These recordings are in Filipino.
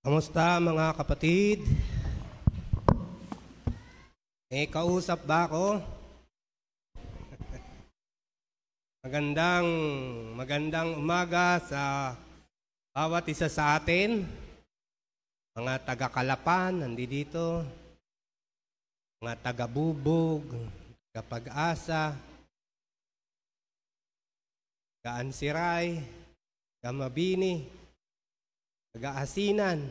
Kamusta mga kapatid? May kausap ba ako? Magandang umaga sa bawat isa sa atin. Mga taga-Kalapan, nandito. Mga taga-Bubog, taga-Pag-asa, taga-Ansiray, taga-Mabini, taga-Asinan,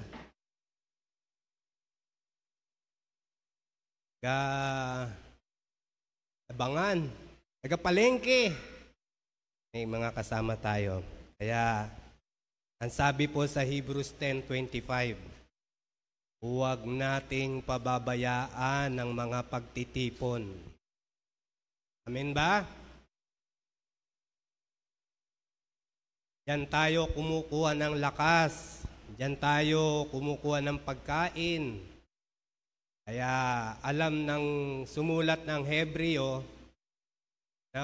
taga-Abangan, taga-Palengke. May mga kasama tayo. Kaya, ang sabi po sa Hebrews 10:25, huwag nating pababayaan ang mga pagtitipon. Amen ba? Diyan tayo kumukuha ng lakas. Diyan tayo kumukuha ng pagkain. Kaya alam ng sumulat ng Hebreo na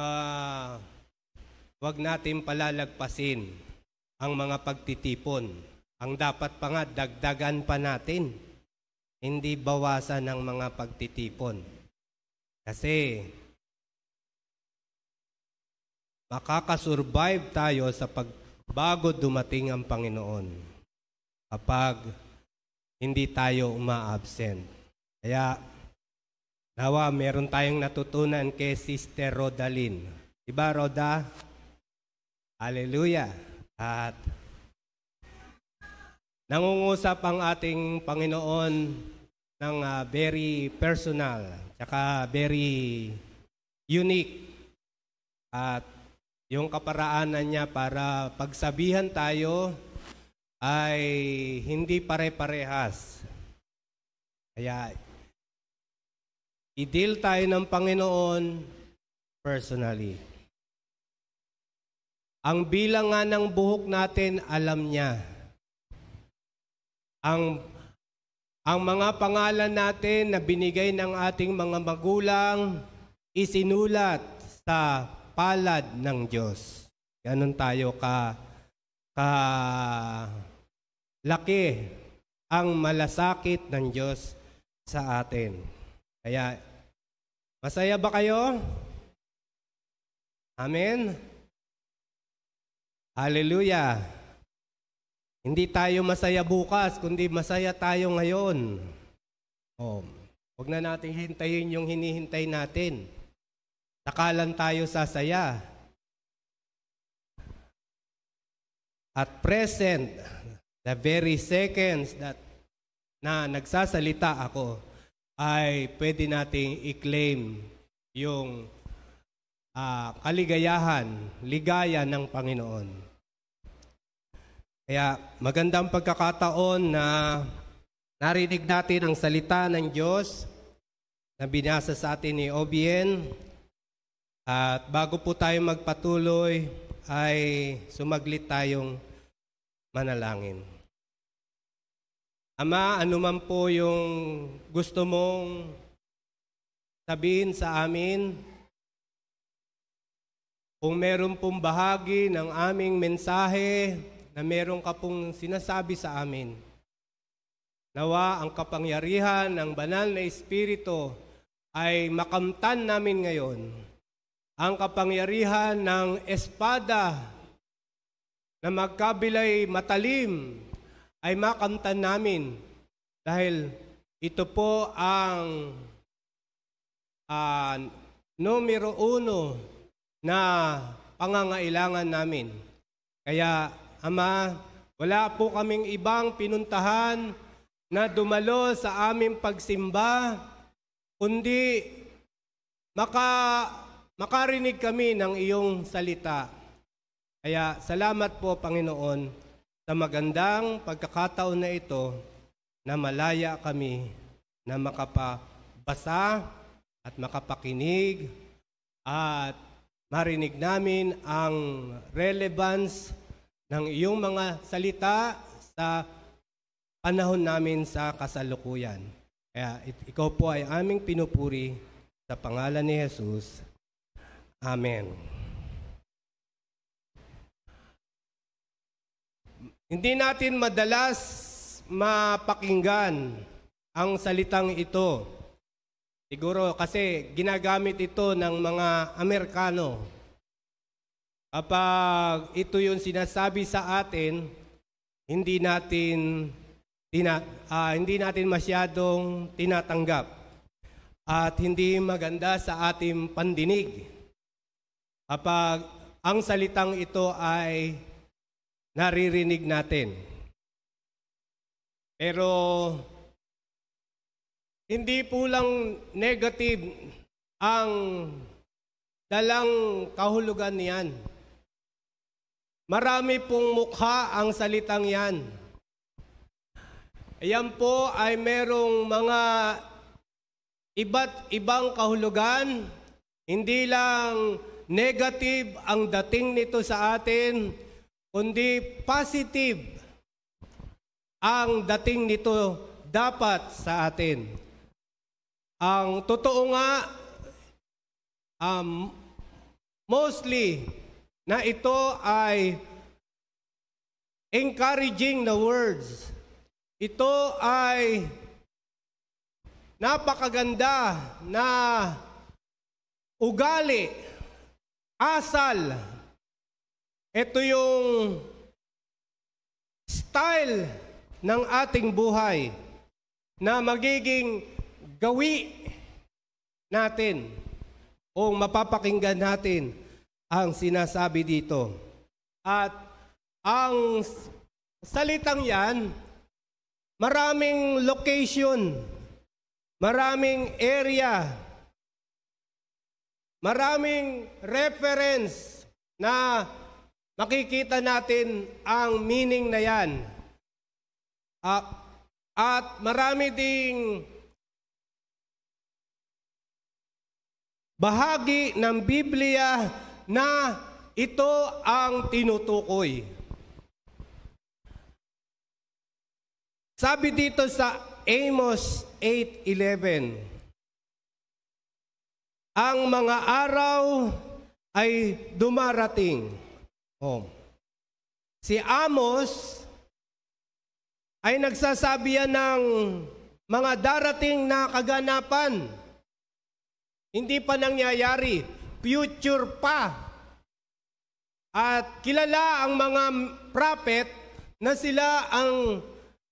huwag natin palalagpasin ang mga pagtitipon. Ang dapat pa nga, dagdagan pa natin. Hindi bawasan ng mga pagtitipon. Kasi makakasurvive tayo sa bago dumating ang Panginoon kapag hindi tayo uma-absent. Kaya nawa meron tayong natutunan kay Sister Rodalyn. Diba, Roda? Hallelujah! At nangungusap ang ating Panginoon ng very personal, tsaka very unique. At yung kaparaanan niya para pagsabihan tayo ay hindi pare-parehas. Kaya i-deal tayo ng Panginoon personally. Ang bilang nga ng buhok natin, alam niya. Ang mga pangalan natin na binigay ng ating mga magulang, isinulat sa palad ng Diyos. Ganon tayo laki ang malasakit ng Diyos sa atin. Kaya, masaya ba kayo? Amen? Hallelujah! Hindi tayo masaya bukas, kundi masaya tayo ngayon. Huwag na natin hintayin yung hinihintay natin. Sakalan tayo sasaya. At present, the very seconds na nagsasalita ako, ay pwede nating i-claim yung kaligayahan, ligaya ng Panginoon. Kaya magandang pagkakataon na narinig natin ang salita ng Diyos na binasa sa atin ni Obien. At bago po tayo magpatuloy, ay sumaglit tayong manalangin. Ama, anuman po yung gusto mong sabihin sa amin, kung meron pong bahagi ng aming mensahe na meron ka pong sinasabi sa amin, nawa ang kapangyarihan ng banal na Espiritu ay makamtan namin ngayon. Ang kapangyarihan ng espada na magkabilay matalim ay makamtan namin dahil ito po ang numero 1 na pangangailangan namin. Kaya, Ama, wala po kaming ibang pinuntahan na dumalo sa aming pagsimba, kundi makarinig kami ng iyong salita. Kaya salamat po, Panginoon, sa magandang pagkakataon na ito na malaya kami na makapabasa at makapakinig at marinig namin ang relevance ng iyong mga salita sa panahon namin sa kasalukuyan. Kaya ikaw po ay aming pinupuri sa pangalan ni Jesus. Amen. Hindi natin madalas mapakinggan ang salitang ito. Siguro kasi ginagamit ito ng mga Amerikano. Kapag ito yung sinasabi sa atin, hindi natin masyadong tinatanggap at hindi maganda sa ating pandinig kapag ang salitang ito ay naririnig natin. Pero hindi po lang negative ang dalang kahulugan niyan. Marami pong mukha ang salitang yan. Ayan po ay merong mga iba't ibang kahulugan. Hindi lang negative ang dating nito sa atin, kundi positive ang dating nito dapat sa atin. Ang totoo nga, mostly, na ito ay encouraging na words. Ito ay napakaganda na ugali, asal. Ito yung style ng ating buhay na magiging gawi natin o mapapakinggan natin ang sinasabi dito. At ang salitang yan, maraming location, maraming area, maraming reference na makikita natin ang meaning na yan. At marami ding bahagi ng Biblia na ito ang tinutukoy. Sabi dito sa Amos 8:11, ang mga araw ay dumarating. Si Amos ay nagsasabi yan ng mga darating na kaganapan. Hindi pa nangyayari, future pa. At kilala ang mga prophet na sila ang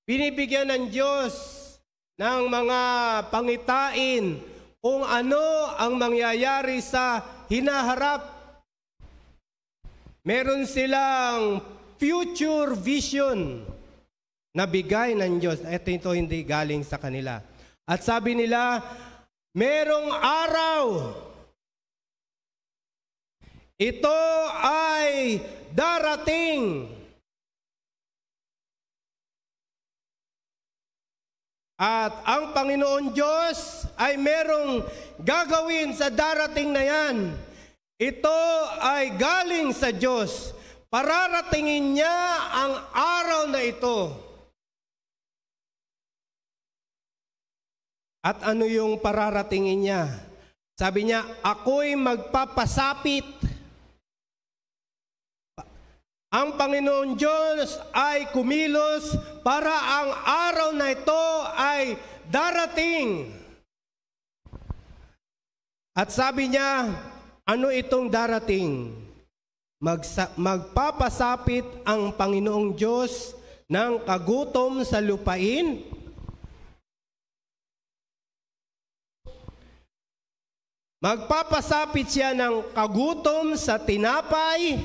binibigyan ng Diyos ng mga pangitain kung ano ang mangyayari sa hinaharap. Meron silang future vision na bigay ng Diyos. Ito hindi galing sa kanila. At sabi nila, merong araw, ito ay darating. At ang Panginoon Diyos ay merong gagawin sa darating na yan. Ito ay galing sa Diyos. Pararatingin niya ang araw na ito. At ano yung pararatingin niya? Sabi niya, ako'y magpapasapit. Ang Panginoon Diyos ay kumilos para ang araw na ito ay darating. At sabi niya, ano itong darating? Magpapasapit ang Panginoong Diyos ng kagutom sa lupain. Magpapasapit siya ng kagutom sa tinapay,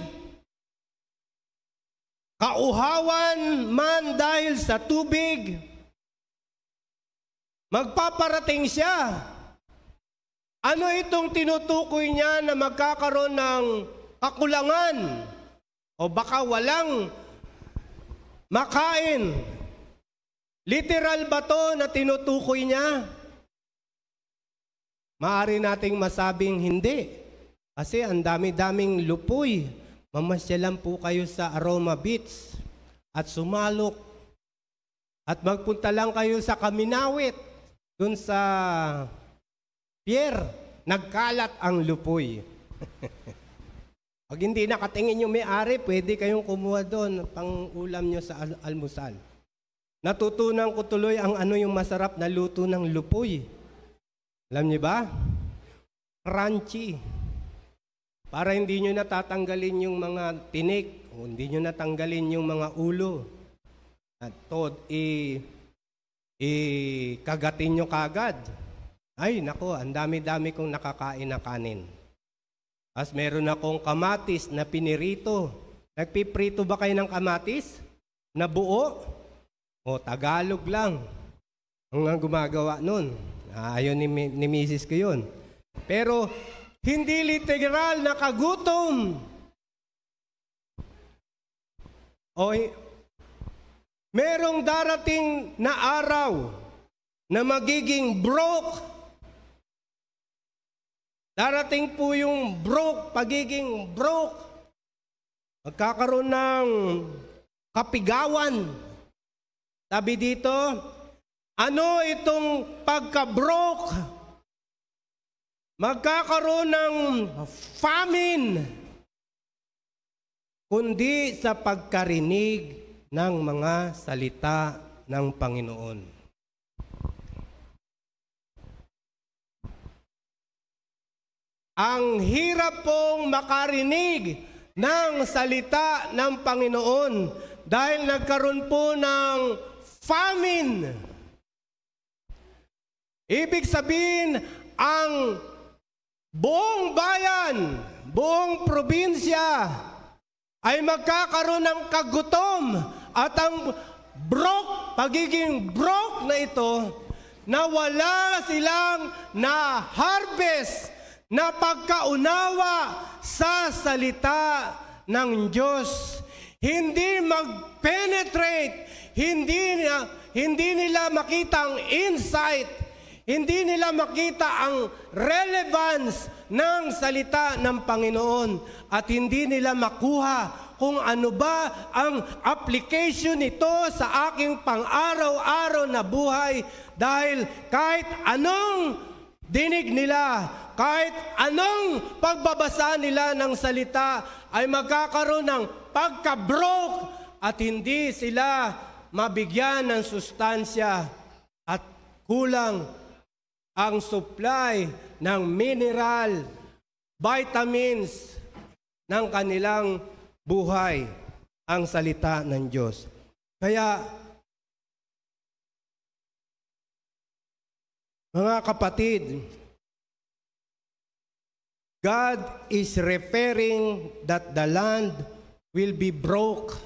kauhawan man dahil sa tubig. Magpaparating siya. Ano itong tinutukoy niya na magkakaroon ng kakulangan o baka walang makain? Literal ba to na tinutukoy niya? Maaari nating masabing hindi. Kasi ang dami-daming lupoy. Mamasyalan po kayo sa Aroma Beach at sumalok. At magpunta lang kayo sa Kaminawit, dun sa pier. Nagkalat ang lupoy. Pag hindi nakatingin yung may-ari, pwede kayong kumuha doon pang ulam nyo sa almusal. Natutunan ko tuloy ang ano yung masarap na luto ng lupoy. Alam niyo ba? Crunchy. Para hindi nyo natatanggalin yung mga tinik, o hindi nyo natanggalin yung mga ulo. At kagatin nyo kagad. Ay, nako, ang dami-dami kong nakakain na kanin. As meron akong kamatis na pinirito. Nagpiprito ba kayo ng kamatis? Na buo? O Tagalog lang. Ang gumagawa nun. Ayaw ni Mrs. ko yun. Pero hindi literal na kagutom. Merong darating na araw na magiging broke. Darating po yung pagiging broke. Magkakaroon ng kapigawan. Sabi dito, ano itong pagka-broke? Magkakaroon ng famine, kundi sa pagkarinig ng mga salita ng Panginoon. Ang hirap pong makarinig ng salita ng Panginoon dahil nagkaroon po ng famine. Ibig sabihin, ang buong bayan, buong probinsya ay magkakaroon ng kagutom at ang pagiging broke na ito, na wala silang na-harvest na pagkaunawa sa salita ng Diyos. Hindi mag-penetrate, hindi nila makita ang insight, hindi nila makita ang relevance ng salita ng Panginoon at hindi nila makuha kung ano ba ang application nito sa aking pang-araw-araw na buhay dahil kahit anong dinig nila, kahit anong pagbabasa nila ng salita ay magkakaroon ng pagka-broke at hindi sila mabigyan ng sustansya at kulang ang supply ng mineral, vitamins ng kanilang buhay, ang salita ng Diyos. Kaya, mga kapatid, God is referring that the land will be broke.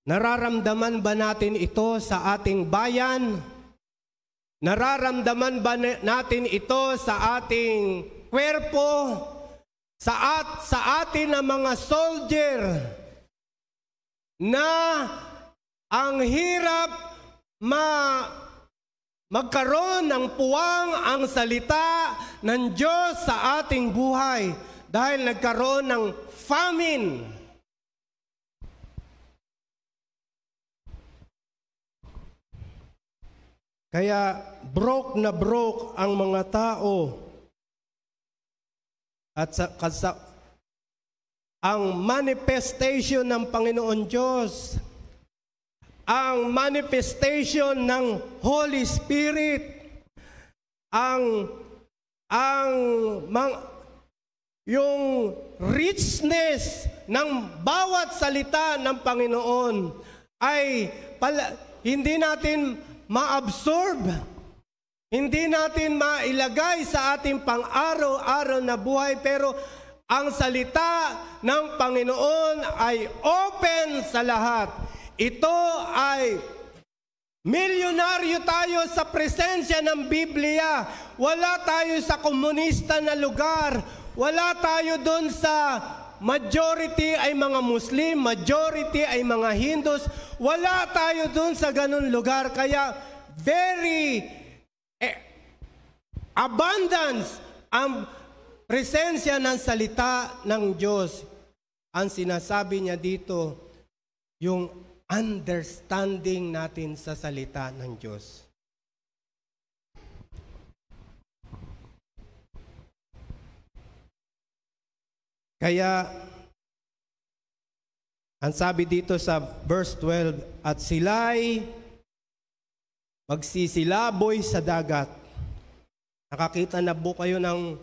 Nararamdaman ba natin ito sa ating bayan? Nararamdaman ba natin ito sa ating kwerpo? Sa atin na mga soldier na ang hirap magkaroon ng puwang ang salita ng Diyos sa ating buhay dahil nagkaroon ng famine. Kaya broke na broke ang mga tao at ang manifestation ng Panginoon Diyos, ang manifestation ng Holy Spirit, yung richness ng bawat salita ng Panginoon ay hindi natin ma-absorb, hindi natin mailagay sa ating pang-araw-araw na buhay, pero ang salita ng Panginoon ay open sa lahat. Ito ay milyonaryo tayo sa presensya ng Biblia. Wala tayo sa komunista na lugar. Wala tayo doon sa majority ay mga Muslim, majority ay mga Hindus. Wala tayo doon sa ganun lugar. Kaya very abundance ang presensya ng salita ng Diyos. Ang sinasabi niya dito, yung understanding natin sa salita ng Diyos. Kaya Ang sabi dito sa verse 12, at sila'y magsisilaboy sa dagat. Nakakita na po kayo ng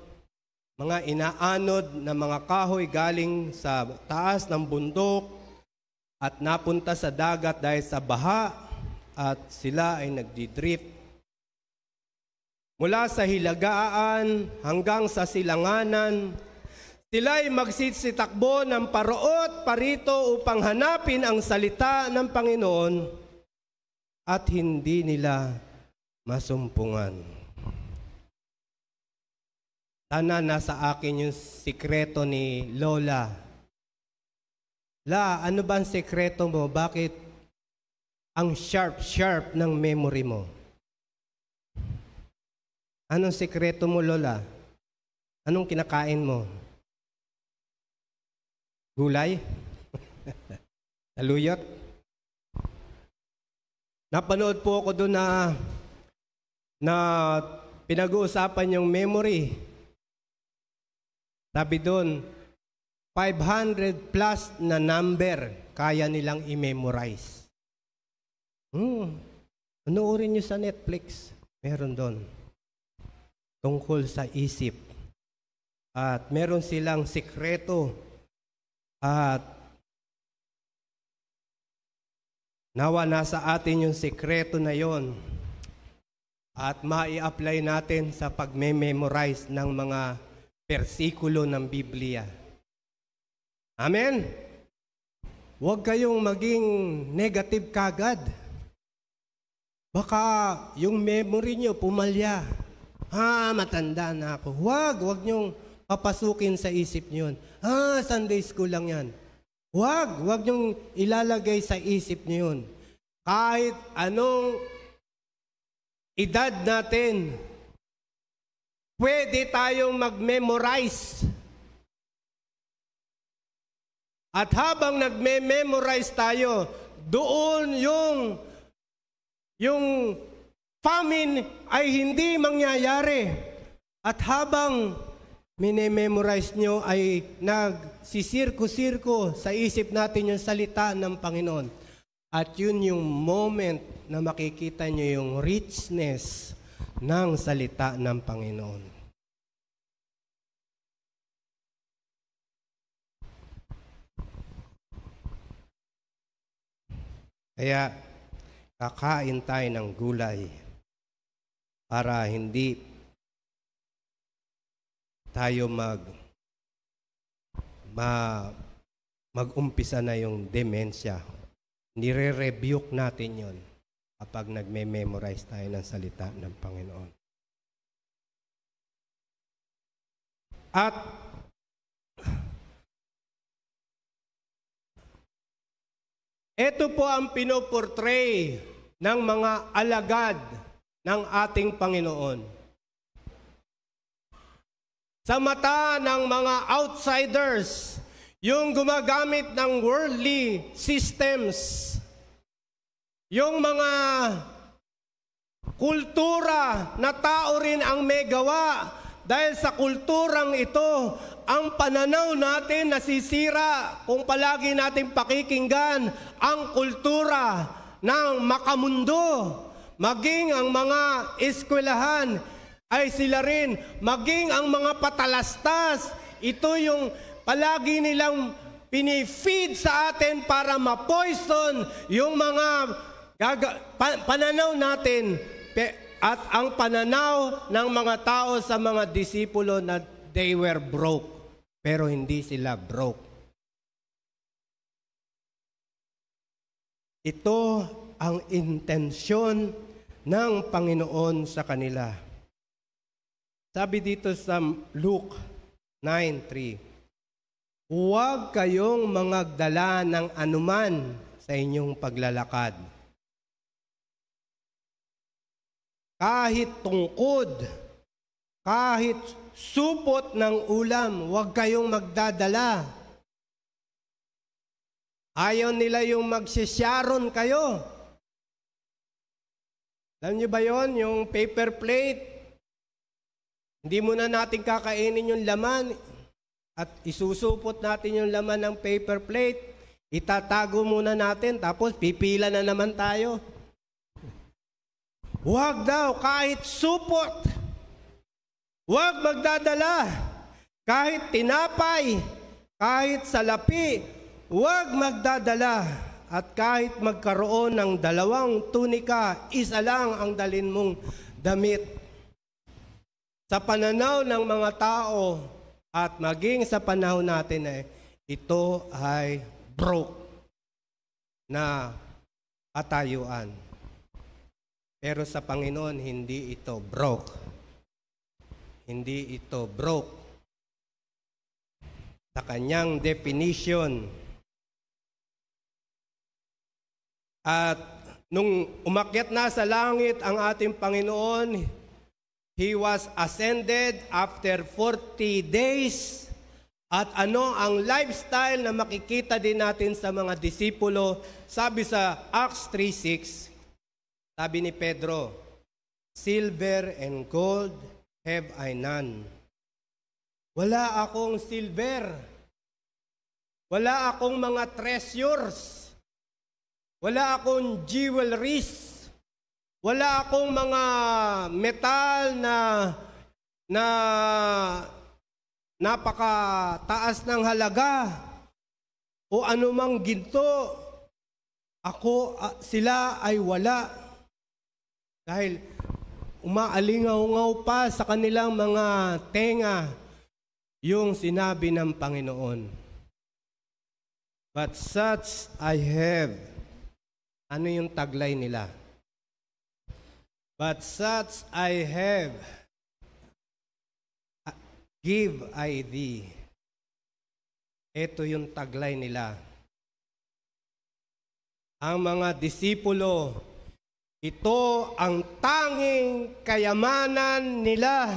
mga inaanod na mga kahoy galing sa taas ng bundok at napunta sa dagat dahil sa baha at sila ay nagdidrift. Mula sa hilagaan hanggang sa silanganan, sila'y magsisitakbo ng paroot parito upang hanapin ang salita ng Panginoon at hindi nila masumpungan. Sana nasa akin yung sikreto ni Lola. La, ano ba ang sikreto mo? Bakit ang sharp ng memory mo? Anong sikreto mo, Lola? Anong kinakain mo? Gulay? Naluyot? Napanood po ako doon na pinag-uusapan yung memory. Sabi doon, 500 plus na number kaya nilang i-memorize. Panoorin nyo sa Netflix. Meron doon. Tungkol sa isip. At meron silang sikreto. At nawa nasa atin yung sikreto na yon. At mai-apply natin sa pag-memorize ng mga persikulo ng Biblia. Amen? Huwag kayong maging negative kagad. Baka yung memory nyo pumalya. Matanda na ako. Huwag nyong papasukin sa isip nyo yun. Sunday school lang yan. Huwag nyong ilalagay sa isip nyo yun. Kahit anong edad natin, pwede tayong mag-memorize. At habang nagme-memorize tayo, doon yung famine ay hindi mangyayari. At habang mine-memorize nyo ay nagsisirko-sirko sa isip natin yung salita ng Panginoon. At yun yung moment na makikita nyo yung richness ng salita ng Panginoon. Kaya kakain tayo ng gulay para hindi tayo mag-umpisa na yung demensya. Nire-rebuke natin yon kapag nagme-memorize tayo ng salita ng Panginoon. At ito po ang pinoportray ng mga alagad ng ating Panginoon. Sa mata ng mga outsiders, yung gumagamit ng worldly systems, yung mga kultura na tao rin ang may gawa. Dahil sa kulturang ito, ang pananaw natin nasisira kung palagi natin pakikinggan ang kultura ng makamundo. Maging ang mga eskwelahan ay sila rin. Maging ang mga patalastas, ito yung palagi nilang pinifeed sa atin para ma-poison yung mga pananaw natin. At ang pananaw ng mga tao sa mga disipulo na they were broke. Pero hindi sila broke. Ito ang intensyon ng Panginoon sa kanila. Sabi dito sa Luke 9:3, huwag kayong magdala ng anuman sa inyong paglalakad. Kahit tungkod, kahit supot ng ulam, huwag kayong magdadala. Ayaw nila yung magsisyaron kayo. Alam niyo ba yon? Yung paper plate, hindi muna natin kakainin yung laman at isusupot natin yung laman ng paper plate. Itatago muna natin, tapos pipila na naman tayo. Huwag daw kahit supot. Huwag magdadala kahit tinapay, kahit salapi. Huwag magdadala. At kahit magkaroon ng 2 tunika, isa lang ang dalhin mong damit. Sa pananaw ng mga tao at maging sa panahon natin ito ay broke na katayuan. Pero sa Panginoon, hindi ito broke. Hindi ito broke. Sa kanyang definition. At nung umakyat na sa langit ang ating Panginoon, He was ascended after 40 days. At ano ang lifestyle na makikita din natin sa mga disipulo? Sabi sa Acts 3:6, sabi ni Pedro, "Silver and gold have I none." Wala akong silver. Wala akong mga treasures. Wala akong jewelries. Wala akong mga metal na napakataas ng halaga o anumang ginto. Sila ay wala. Dahil umaalingaw-ngaw pa sa kanilang mga tenga yung sinabi ng Panginoon. But such I have. Ano yung taglay nila? But such I have, give I thee. Ito yung taglay nila. Ang mga disipulo, ito ang tanging kayamanan nila.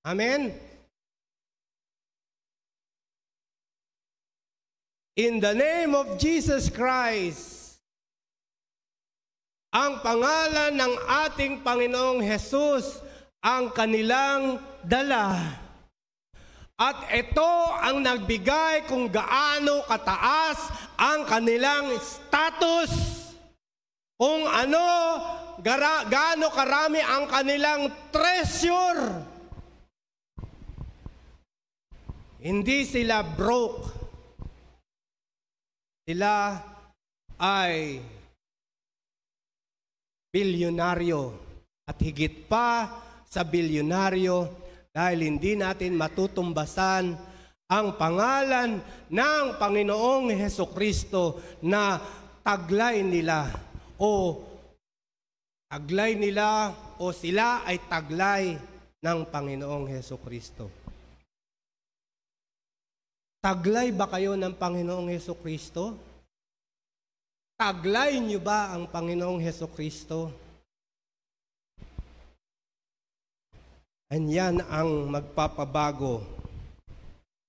Amen? In the name of Jesus Christ, ang pangalan ng ating Panginoong Hesus ang kanilang dala. At ito ang nagbigay kung gaano kataas ang kanilang status, kung gaano karami ang kanilang treasure. Hindi sila broke. Sila ay bilyonaryo at higit pa sa bilyonaryo dahil hindi natin matutumbasan ang pangalan ng Panginoong Hesukristo na taglay nila o sila ay taglay ng Panginoong Hesukristo. Taglay ba kayo ng Panginoong Hesukristo? Taglay niyo ba ang Panginoong Hesukristo? Yan ang magpapabago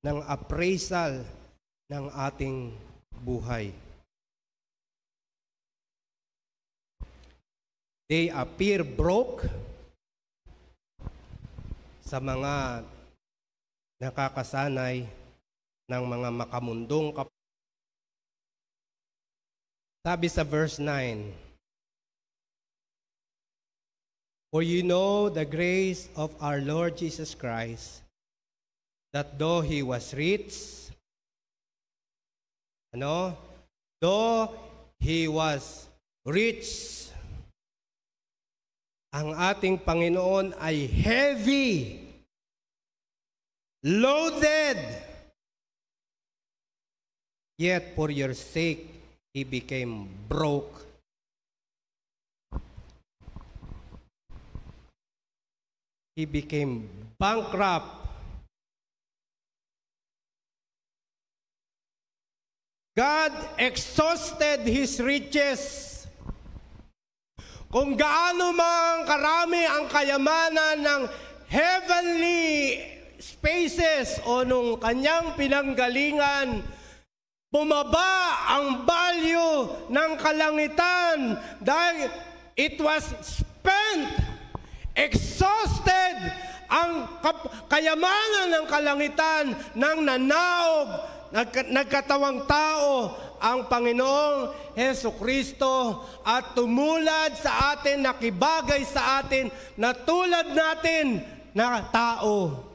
ng appraisal ng ating buhay. They appear broke sa mga nakakasanay ng mga makamundong Sabi sa verse 9, "For you know the grace of our Lord Jesus Christ, that though He was rich, though He was rich, ang ating Panginoon ay heavy, loaded, yet for your sake, He became broke." He became bankrupt. God exhausted His riches. Kung gaano man karami ang kayamanan ng heavenly spaces o nung kanyang pinanggalingan, bumaba ang value ng kalangitan dahil it was spent, exhausted ang kayamanan ng kalangitan nang nanaog nagkatawang tao ang Panginoong Hesukristo at tumulad sa atin, nakibagay sa atin na tulad natin na tao.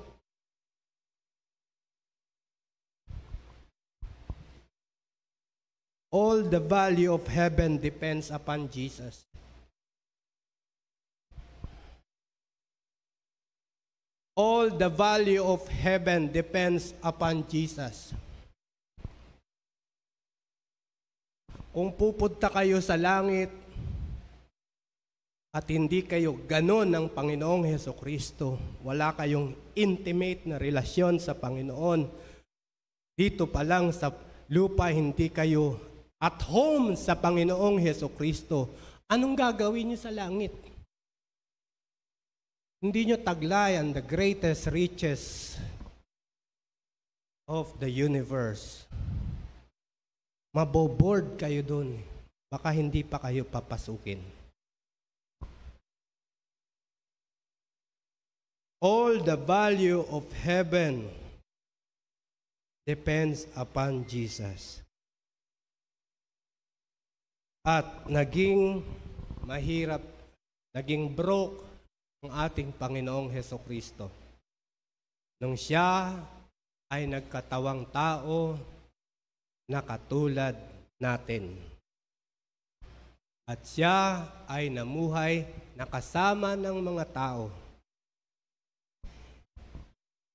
All the value of heaven depends upon Jesus. All the value of heaven depends upon Jesus. Kung pupunta kayo sa langit at hindi kayo ganon ng Panginoong Hesukristo, wala kayong intimate na relasyon sa Panginoon, dito pa lang sa lupa hindi kayo at home sa Panginoong Hesukristo, anong gagawin niyo sa langit? Hindi nyo taglayan the greatest riches of the universe. Maboboard kayo dun. Baka hindi pa kayo papasukin. All the value of heaven depends upon Jesus. At naging mahirap, naging broke ang ating Panginoong Hesukristo. Nung siya ay nagkatawang tao na katulad natin. At siya ay namuhay na kasama ng mga tao.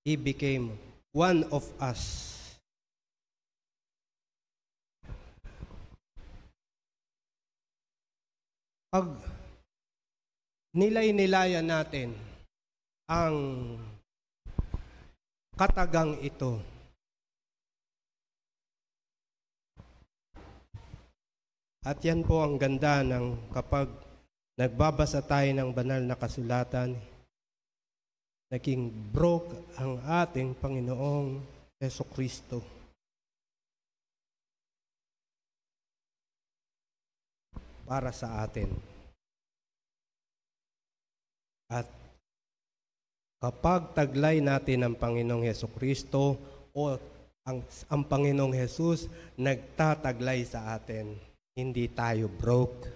He became one of us. Pag nilay-nilayan natin ang katagang ito, at yan po ang ganda ng kapag nagbabasa tayo ng banal na kasulatan, naging broke ang ating Panginoong Hesukristo. Para sa atin. At kapag taglay natin ang Panginoong Hesukristo o ang Panginoong Jesus nagtataglay sa atin, hindi tayo broke.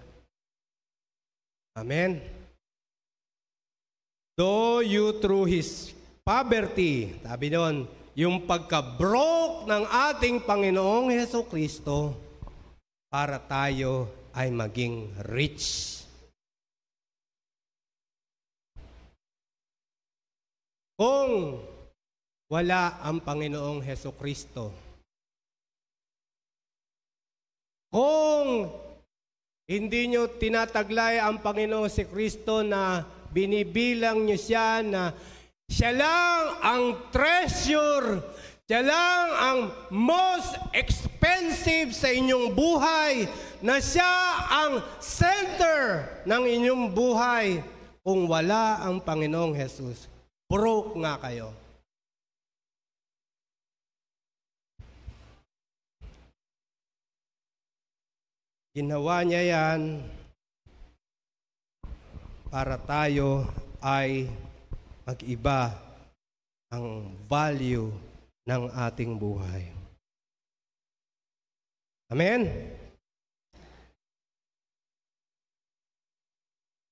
Amen? Though you through His poverty, sabi doon, yung pagka-broke ng ating Panginoong Hesukristo para tayo ay maging rich. Kung wala ang Panginoong Hesukristo, kung hindi nyo tinataglay ang Panginoong Hesukristo na binibilang nyo siya na siya lang ang treasure, siya lang ang most expensive sa inyong buhay, na siya ang center ng inyong buhay, kung wala ang Panginoong Jesus, broke nga kayo. Ginawa niya yan para tayo ay mag-iba ang value ng ating buhay. Amen?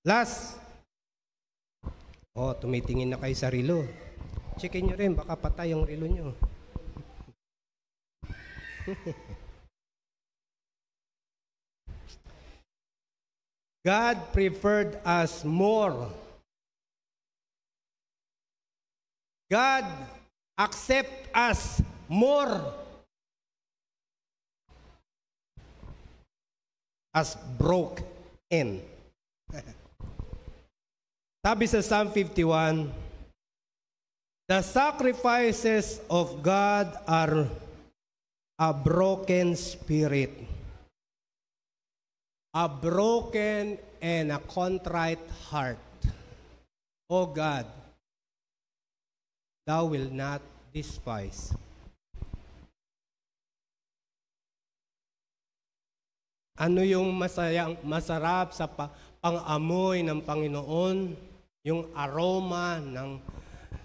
Last. Tumitingin na kayo sa relo. Checkin nyo rin, baka patay yung relo nyo. God preferred us more. God accept us more as broken. Sabi sa Psalm 51, the sacrifices of God are a broken spirit, a broken and a contrite heart. O God, Thou will not despise. Ano yung masarap sa pang-amoy ng Panginoon? Yung aroma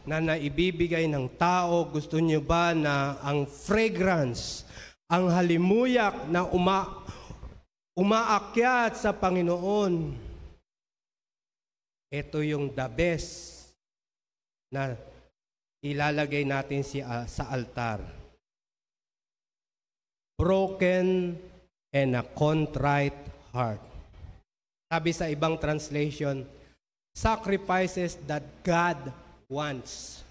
na naibibigay ng tao? Gusto niyo ba na ang fragrance, ang halimuyak na umaakyat sa Panginoon? Ito yung the best na ilalagay natin sa altar. Broken and a contrite heart. Sabi sa ibang translation, sacrifices that God wants.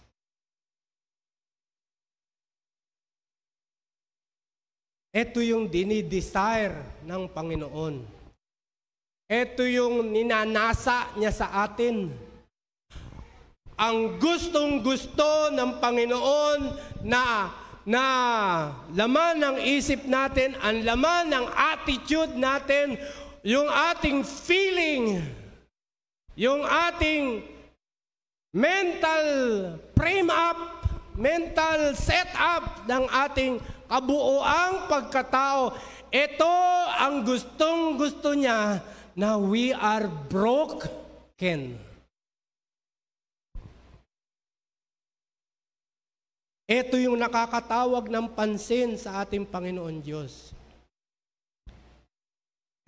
Ito yung dinidesire ng Panginoon. Ito yung ninanasa niya sa atin. Ang gustong-gusto ng Panginoon na laman ng isip natin, ang laman ng attitude natin, yung ating feeling, yung ating mental frame up, mental set up ng ating kabuuang pagkatao. Ito ang gustong-gusto niya na we are broken. Ito yung nakakatawag ng pansin sa ating Panginoon Diyos.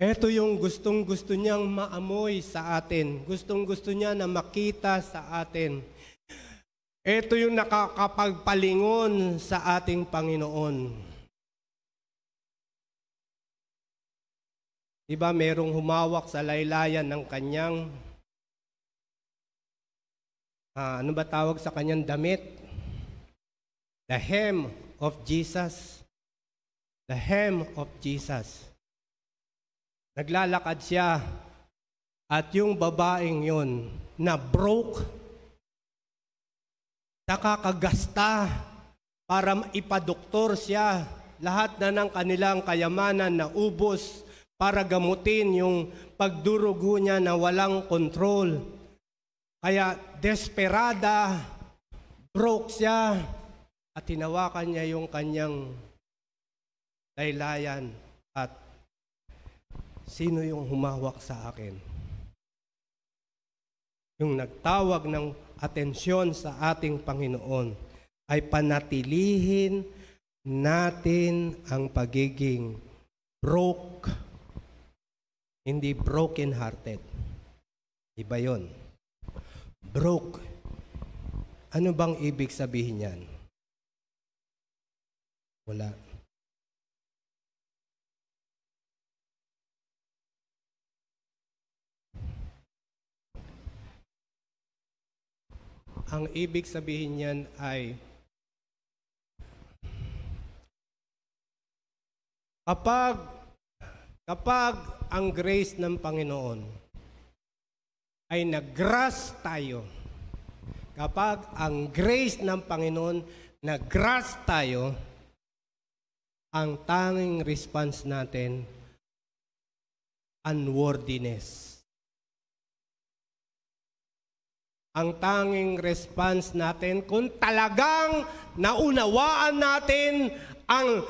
Ito yung gustong-gusto niyang maamoy sa atin. Gustong-gusto niya na makita sa atin. Ito yung nakakapagpalingon sa ating Panginoon. Diba merong humawak sa laylayan ng kanyang, ano ba tawag sa kanyang damit? The hem of Jesus. The hem of Jesus. Naglalakad siya at yung babaeng yun na broke, nakakagasta para ipadoktor siya. Lahat na ng kanilang kayamanan na ubos para gamutin yung pagdurugo niya na walang control. Kaya desperada, broke siya at hinawakan niya yung kanyang laylayan at sino yung humawak sa akin? Yung nagtawag ng atensyon sa ating Panginoon ay panatilihin natin ang pagiging broke, hindi broken-hearted. Iba yun. Broke. Ano bang ibig sabihin yan? Wala. Ang ibig sabihin niyan ay kapag ang grace ng Panginoon ay nag-grasp tayo, kapag ang grace ng Panginoon nag-grasp tayo, ang tanging response natin, unworthiness. Ang tanging response natin, kung talagang naunawaan natin ang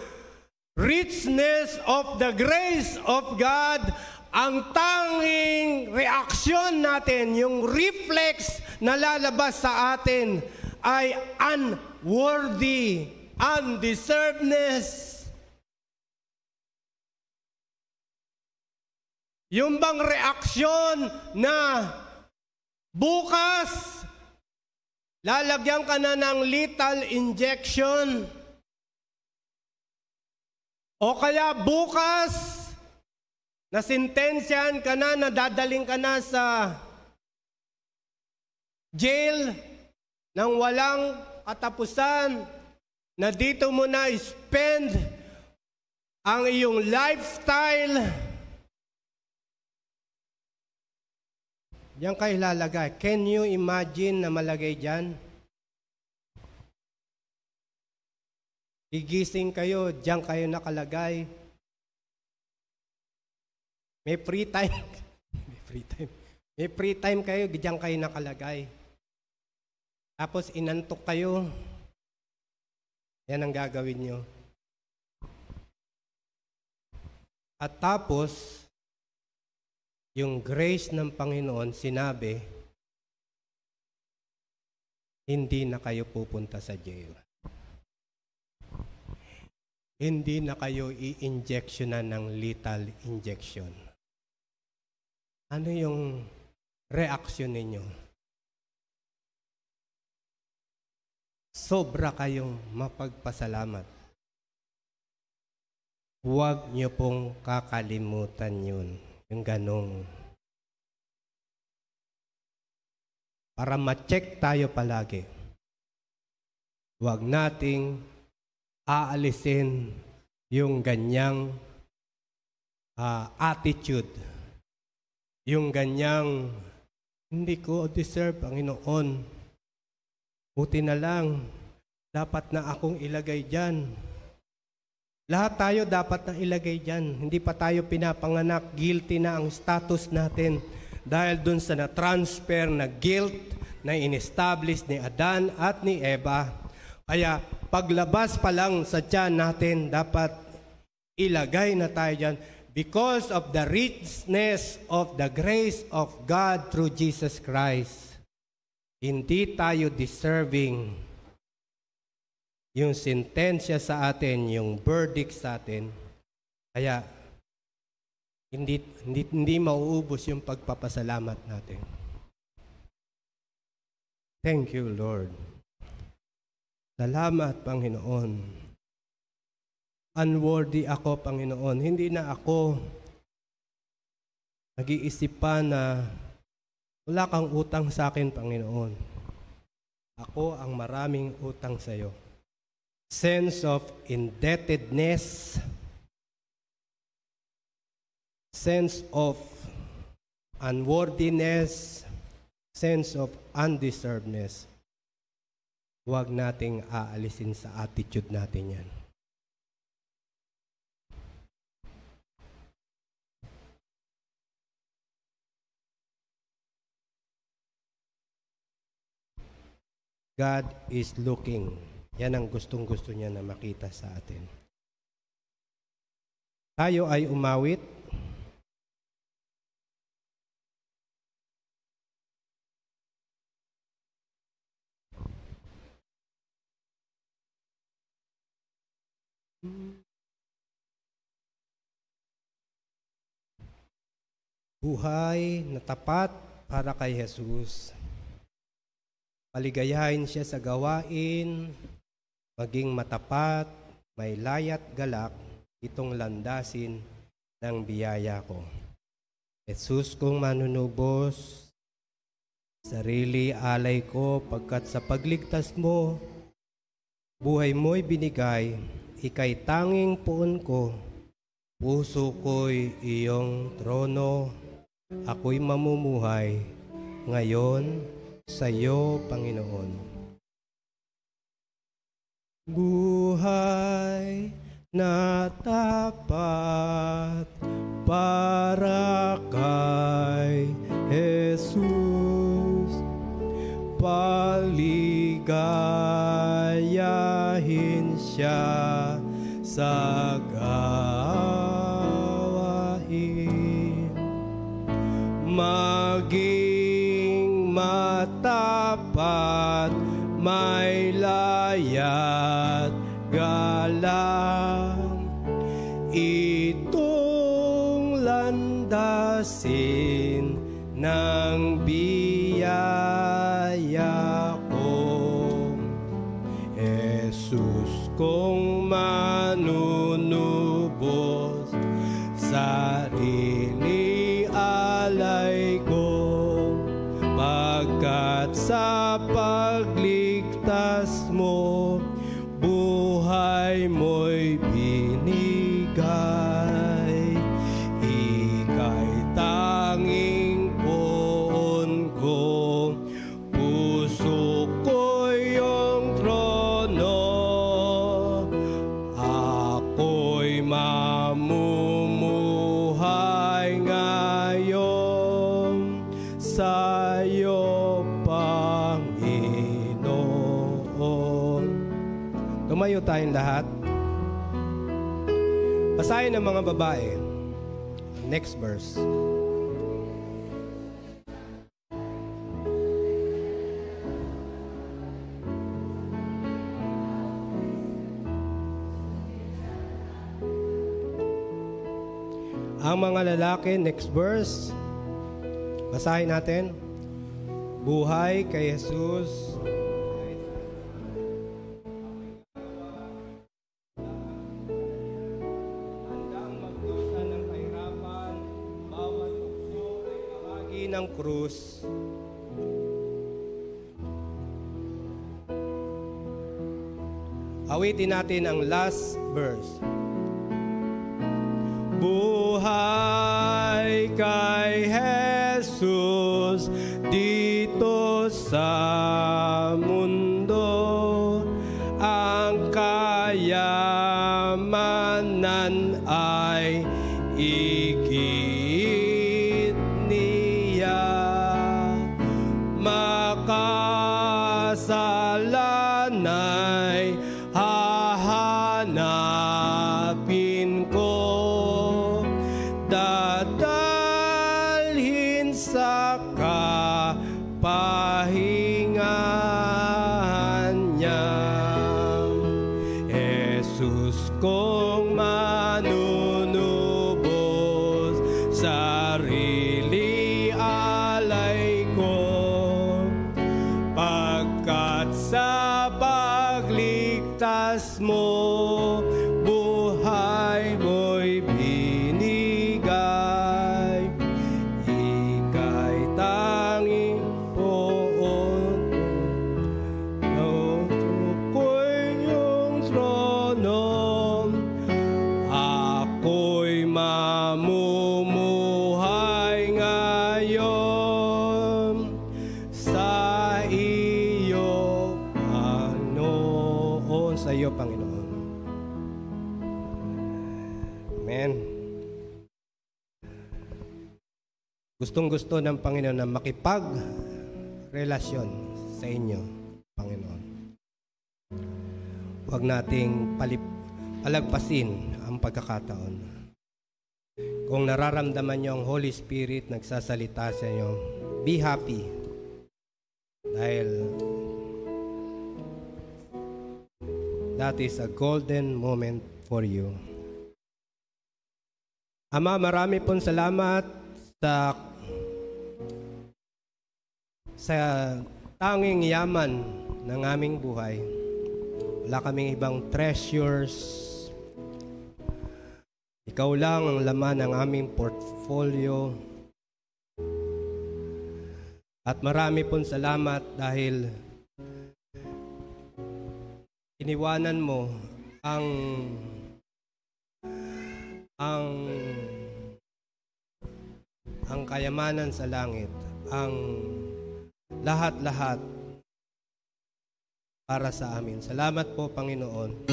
richness of the grace of God, ang tanging reaksyon natin, yung reflex na lalabas sa atin ay unworthy, undeservedness. Yung bang reaksyon na bukas, lalagyan ka na ng lethal injection. O kaya bukas, nasintensyahan ka na, nadadaling ka na sa jail nang walang katapusan, na dito mo na spend ang iyong lifestyle. Diyan kayo lalagay. Can you imagine na malagay dyan? Gigising kayo, diyan kayo nakalagay. May free time. May free time kayo, diyan kayo nakalagay. Tapos inantok kayo. Yan ang gagawin nyo. At tapos, yung grace ng Panginoon, sinabi, hindi na kayo pupunta sa jail. Hindi na kayo i-injectionan ng lethal injection. Ano yung reaksyon ninyo? Sobra kayong mapagpasalamat. Huwag niyo pong kakalimutan yun. Yung ganong. Para ma-check tayo palagi. Huwag nating aalisin yung ganyang attitude. Yung ganyang, hindi ko deserve, Panginoon. Buti na lang, dapat na akong ilagay dyan. Lahat tayo dapat na ilagay dyan. Hindi pa tayo pinapanganak, guilty na ang status natin. Dahil dun sa na-transfer na guilt na in-establish ni Adan at ni Eva. Kaya paglabas pa lang sa tiyan natin, dapat ilagay na tayo dyan. Because of the richness of the grace of God through Jesus Christ. Hindi tayo deserving yung sentensya sa atin, yung verdict sa atin. Kaya hindi mauubos yung pagpapasalamat natin. Thank you, Lord. Salamat, Panginoon. Unworthy ako, Panginoon. Hindi na ako nag-iisip pa na wala kang utang sa akin, Panginoon. Ako ang maraming utang sa iyo. Sense of indebtedness, sense of unworthiness, sense of undeservedness. Huwag nating aalisin sa attitude natin yan. God is looking. Yan ang gustong-gusto niya na makita sa atin. Tayo ay umawit. Buhay na tapat para kay Jesus. Paligayahin siya sa gawain, maging matapat, may layat galak, itong landasin ng biyaya ko. Jesus kong manunubos, sarili alay ko pagkat sa pagligtas mo, buhay mo'y binigay, ika'y tanging puon ko, puso ko'y iyong trono, ako'y mamumuhay ngayon sa iyo, Panginoon. Buhay na tapat para kay Jesus, paligayahin siya sa gawain, maging matapat, may layat galang, itong landasin ng biyaya ko. Jesus kong manunubos, sarili alay ko, pagkat sa pagligtas mo, buhay mo'y binigay. Ika'y tanging poon ko, puso ko iyong trono, ako'y mamumuhay ngayon sa iyo, Panginoon. Tumayo tayong lahat. Basahin ng mga babae. Next verse. Ang mga lalaki, next verse. Basahin natin. Buhay kay Jesus. Handang magdusa ng kahirapan, bawat tukso ay bahagi ng krus. Awitin natin ang last verse. Buhay kay Jesus dito sa mundo, ang kayamanan ay igit niya. Makasalan ay hahanapin ko, dadalhin sa kapahingahan niya. Jesus kong manunubos, sarili alay ko, pagkat sa pagligtas mo, buhay mo'y binigay. Ika'y tanging poon, nautukoy iyong trono. Ako'y mamumuhay ngayon sa iyo, Panginoon. Sa iyo, Panginoon. Amen. Gustong-gusto ng Panginoon na makipag-relasyon sa inyo, Panginoon. Huwag nating palagpasin ang pagkakataon. Kung nararamdaman niyo ang Holy Spirit nagsasalita sa inyo, be happy. Dahil that is a golden moment for you. Ama, marami pong salamat sa tanging yaman ng aming buhay. Wala kaming ibang treasures. Ikaw lang ang laman ng aming portfolio. At marami pong salamat dahil iniwanan mo ang kayamanan sa langit, ang lahat-lahat para sa amin. Salamat po, Panginoon.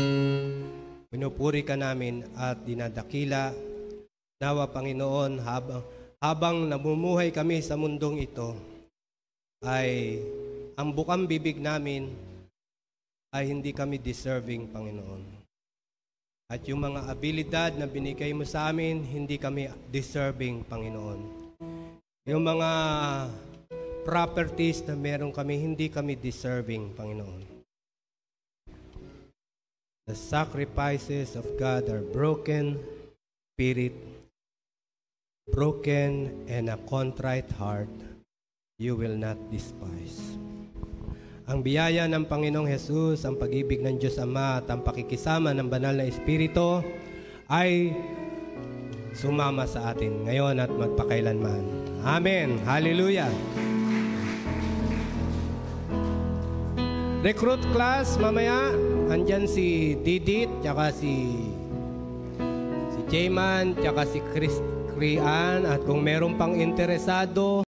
Pinupuri ka namin at dinadakila. Nawa, Panginoon, habang namumuhay kami sa mundong ito, ay ang bukang bibig namin ay hindi kami deserving, Panginoon. At yung mga abilidad na binigay mo sa amin, hindi kami deserving, Panginoon. Yung mga properties na meron kami, hindi kami deserving, Panginoon. The sacrifices of God are broken spirit, broken and a contrite heart, you will not despise. Ang biyaya ng Panginoong Hesus, ang pag-ibig ng Diyos Ama at ang pakikisama ng Banal na Espiritu ay sumama sa atin ngayon at magpakailanman. Amen. Hallelujah. Recruit class, mamaya, andyan si Didit, tsaka si Jayman, tsaka si Krian, at kung meron pang interesado,